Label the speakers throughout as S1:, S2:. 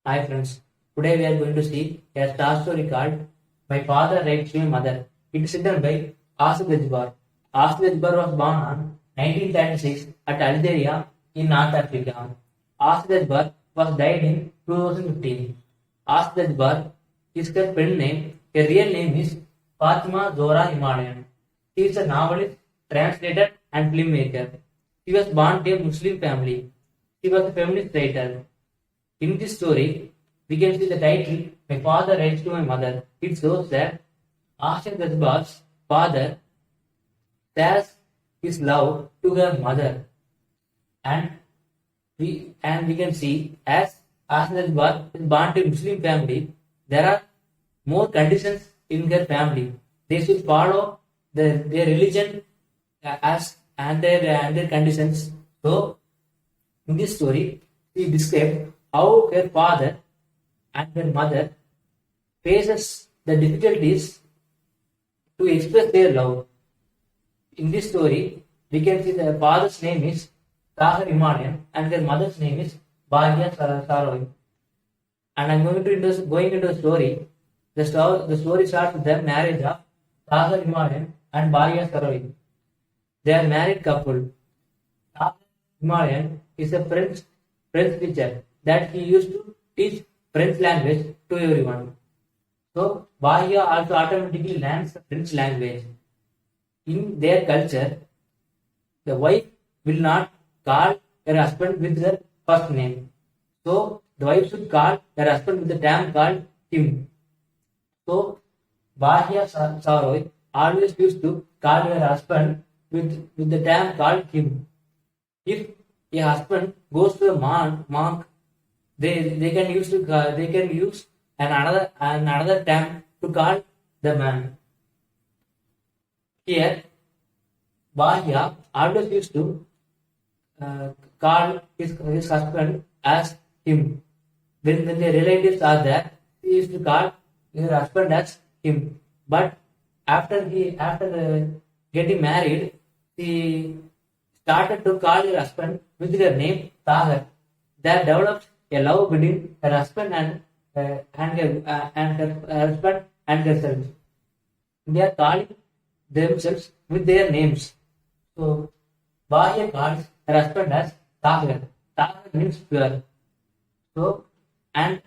S1: Hi friends, today we are going to see a star story called My Father Writes to My Mother. It is written by Asif Dajbar. Asif Dajbar was born on 1936 at Algeria in North Africa. Asif Dajbar was died in 2015. Asif Dajbar is her pen name. Her real name is Fatima Zora Himalayan. She is a novelist, translator and filmmaker. She was born to a Muslim family. She was a feminist writer. In this story, we can see the title My Father Writes to My Mother. It shows that Asha Dasbar's father shares his love to her mother, and we can see as Asha Dasbar is born to a Muslim family, there are more conditions in her family. They should follow their religion as and their conditions. So in this story, we describe how her father and her mother faces the difficulties to express their love. In this story, we can see the father's name is Tahir Himalayan and their mother's name is Bhagya Saroi. And I'm going into the story. The story starts with the marriage of Tahir Himalayan and Bhagya Saroi. They are married couple. Tahir Himalayan is a French teacher that he used to teach French language to everyone. So Bahia also automatically learns the French language. In their culture, the wife will not call her husband with her first name. So the wife should call her husband with the term called him. So Bahia Saroi always used to call her husband with the term called him. If a husband goes to a monk, they can use another term to call the man. Here, Bahya always used to call his husband as him. When the relatives are there, he used to call his husband as him. But after getting married, he started to call her husband with her name Tahir. There developed a love between her husband and her husband and herself. They are calling themselves with their names. So Bahya calls her husband as Tahir. Tahir means pure. So and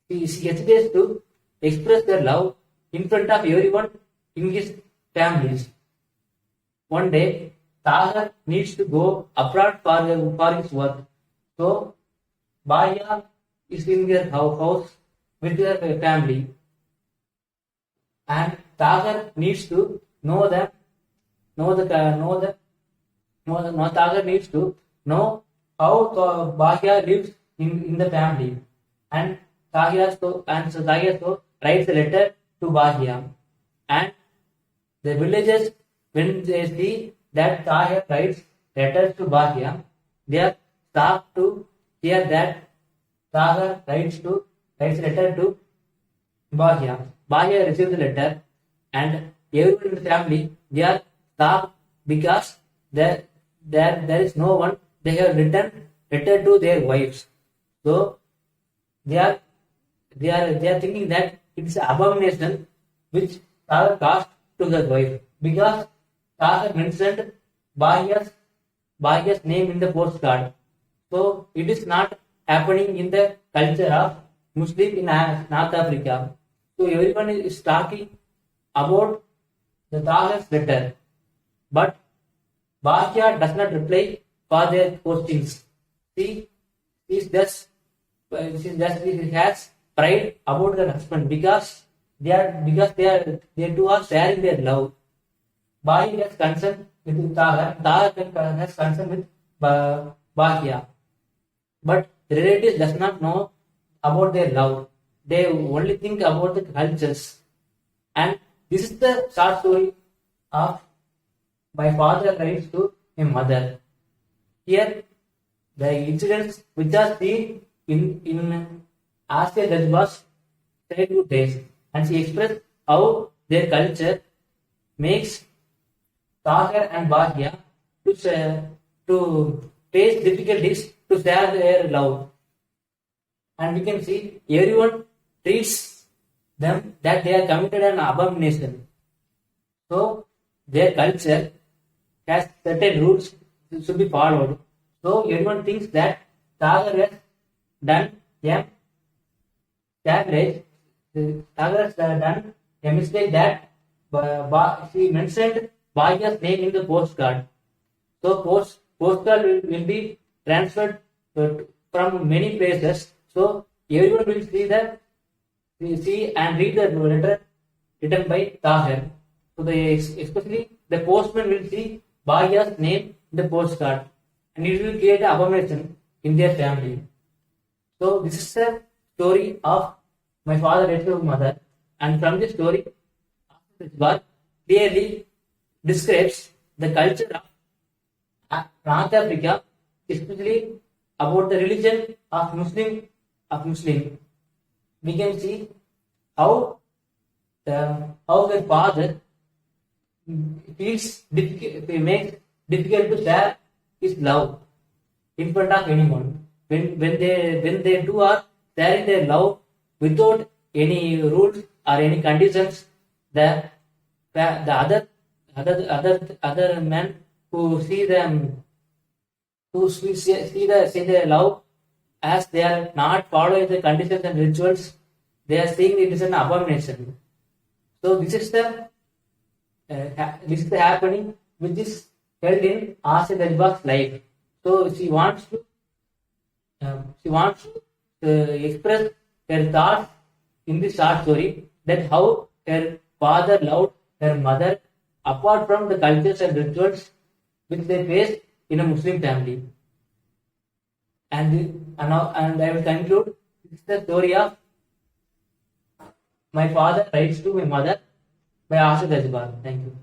S1: she hesitates to express their love in front of everyone in his families. One day, Tahir needs to go abroad for his work. So Bahya is in their house with their family, and Tahir needs to Tahir needs to know how Bahya lives in the family, and so writes a letter to Bahya, and the villagers, when they see that Tahir writes letters to Bahya, they are shocked to hear that Tahir writes a letter to Bahya. Bahya receives the letter, and everyone in the family, they are shocked because there is no one. They have written letter to their wives. So they are thinking that it is an abomination which Tahir caused to their wife, because Tahir mentioned Bahya's name in the postcard. So it is not happening in the culture of Muslim in North Africa. So everyone is talking about the Tahir's letter, but Bahya does not reply for their postings. She has pride about her husband because they two are sharing their love. Bahya has concern with Tahir. Tahir has concern with Bahya. But relatives does not know about their love. They only think about the cultures. And this is the short story of My Father Writes to My Mother. Here, the incidents which are seen in Asya Dajbar's childhood days, and she expressed how their culture makes Tahir and Bahya to face difficulties to share their love. and we can see everyone treats them that they are committed an abomination. So their culture has certain rules should be followed. So everyone thinks that Tagore has done a sacrilege. Tagore has done a mistake that she mentioned Bhagya's name in the postcard. So postcard will be transferred from many places. So everyone will see and read the letter written by Tahir. So especially the postman will see Bhagya's name in the postcard, and it will create an abomination in their family. So this is the story of my father raised my mother, and from this story, Akbar clearly describes the culture of North Africa, especially about the religion of Muslim. We can see how the father feels difficult, makes difficult to share his love in front of anyone. When they two are sharing their love without any rules or any conditions, the other men who see them who see their love as they are not following the conditions and rituals, they are saying it is an abomination. So this is the happening which is held in Asya Dajbag's life. So she wants to express her thoughts in this short story, that how her father loved her mother apart from the cultures and rituals which they faced in a Muslim family. And I will conclude. This is the story of My Father Writes to My Mother by Asya Dajbag. Thank you.